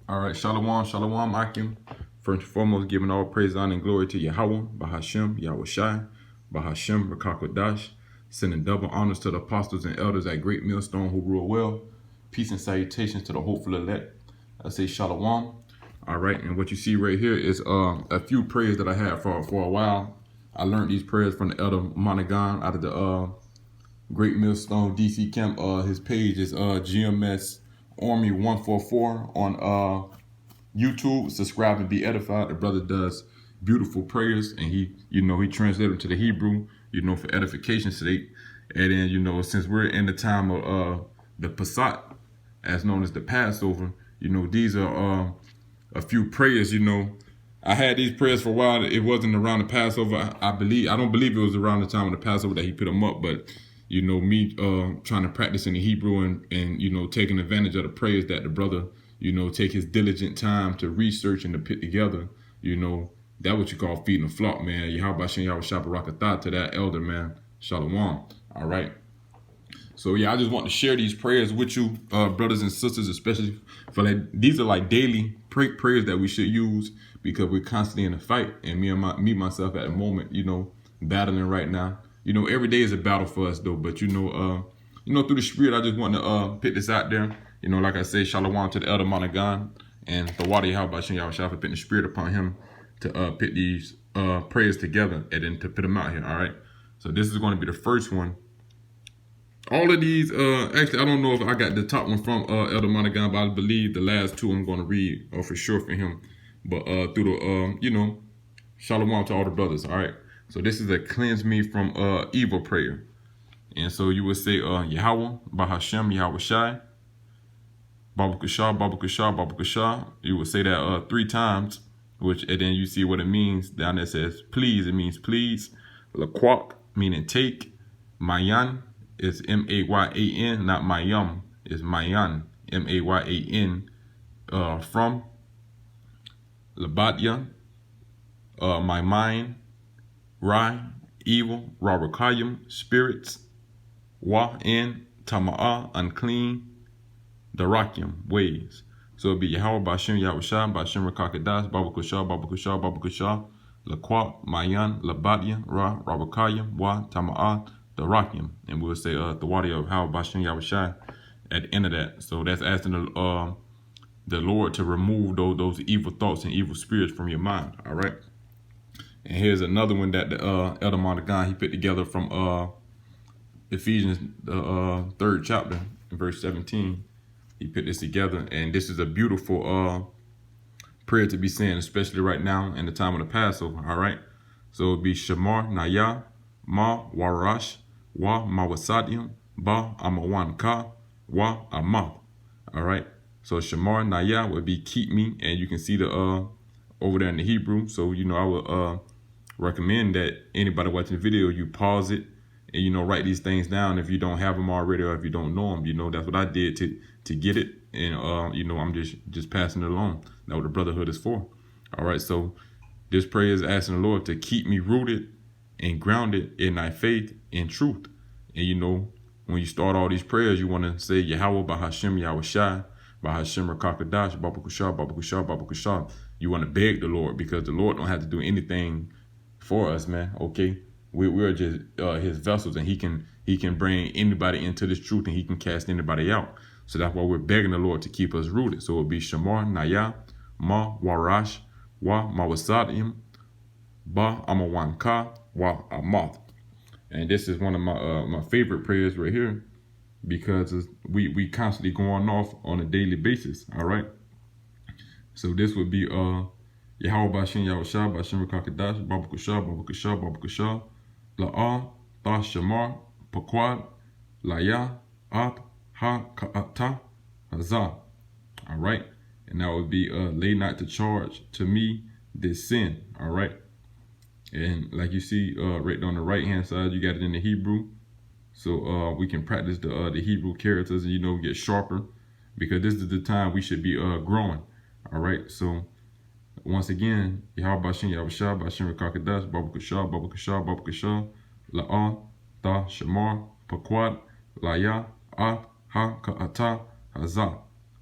All right, Shalom, Shalom, Akim. First and foremost, giving all praise, honor, and glory to Yahweh, Bahashem, Yahweh Shai, Bahashem, Rakakwadash, sending double honors to the apostles and elders at Great Millstone who rule well. Peace and salutations to the hopeful elect. I say Shalom. All right, and what you see right here is a few prayers that I had for a while. I learned these prayers from the elder Monaghan out of the Great Millstone DC Camp. His page is GMS Army 144 on YouTube. Subscribe and be edified. The brother does beautiful prayers, and he translated them to the Hebrew, for edification's sake. And then, since we're in the time of the Passat, as known as the Passover, these are a few prayers. I had these prayers for a while. It wasn't around the Passover. I don't believe it was around the time of the Passover that he put them up, but me trying to practice in the Hebrew and taking advantage of the prayers that the brother, take his diligent time to research and to put together, that what you call feeding the flock, man. Yahweh Shem Yahweh Shabbarakatah to that elder, man. Shalom. All right. So yeah, I just want to share these prayers with you, brothers and sisters, especially for these are like daily prayers that we should use because we're constantly in a fight. And me myself at the moment, battling right now. Every day is a battle for us though. But through the spirit, I just want to put this out there. Like I say, Shalom to the elder Monaghan and the Wadi Yahweh Yahweh for putting the spirit upon him to put these prayers together and then to put them out here. All right. So this is going to be the first one. All of these, actually, I don't know if I got the top one from Elder Monaghan, but I believe the last two I'm going to read for sure for him. But through the, Shalom to all the brothers, all right? So this is a cleanse me from evil prayer. And so you would say, Yahweh, Bahashem, Yahweh Shai, Babu Kushah, Babu Kushah, Babu Kushah. You would say that 3 times, and then you see what it means. Down there says, please, it means please. Laquak, meaning take. Mayan is M-A-Y-A-N, not Mayam. It's Mayan, M-A-Y-A-N. From Labatya, my mind. Rai, evil. Rabakayim, spirits. Wa, in. Tama'ah, unclean. Darakim, ways. So it'd be Yahweh, Bashem, Yahweh Shah, Bashem, Rakakadas, Babu Kushah, Babu Kushah, Babu Kushah, Laquat, Mayan, Labatya, Ra, Rabakayim, Wa, Tama'ah, Darakim. And we'll say the Wadi of How Bashem, Yahweh Shah at the end of that. So that's asking the Lord to remove those evil thoughts and evil spirits from your mind. All right. And here's another one that the Elder Monaghan he put together from Ephesians, the 3rd chapter, verse 17. He put this together, and this is a beautiful prayer to be saying, especially right now in the time of the Passover. All right. So it'd be Shamar Naya Ma Warash Wa Mawasadium Ba Amawan Ka Wa Amath. All right. So Shamar Naya would be keep me, and you can see the over there in the Hebrew. So I would recommend that anybody watching the video, you pause it and write these things down if you don't have them already or if you don't know them. That's what I did to get it, and I'm just passing it along. That's what the brotherhood is for. All right. So this prayer is asking the Lord to keep me rooted and grounded in thy faith and truth. And when you start all these prayers, you want to say Yahweh Bahashem Yahweh Shai, Bahashem Rakakadash, Babu Kushah, Babu Kushah, Babu Kushah. You want to beg the Lord because the Lord don't have to do anything for us, man. Okay, we're just his vessels, and he can bring anybody into this truth, and he can cast anybody out. So that's why we're begging the Lord to keep us rooted. So it'll be Shamar Naya Ma Warash Wa Mawasadim Ba Amawan Ka Wa Amath. And this is one of my favorite prayers right here because we constantly going off on a daily basis. All right. So this would be Yahweh Bashem Yahweh Shah Bashem Rakakadash Babu Kushah Babu Kushah Babu Kushah La'ah Ta Shamar Pakwad Laya At Ha Ka'ata Hazah. All right. And that would be lay not to charge to me this sin. All right. And like you see right on the right hand side, you got it in the Hebrew. So we can practice the Hebrew characters and get sharper, because this is the time we should be growing. All right. So once again, Yahweh Bashem Yahweh Shah Bashem Rakakadas Babu Kushah Babu Kushah Babu Kushah La'ah Ta Shamar Pakwad Laya At Ha Ka'ata Hazah.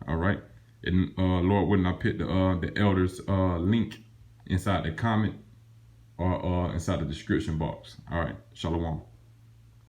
All right. And Lord willing, I put the elders link inside the comment or inside the description box. All right, shalom.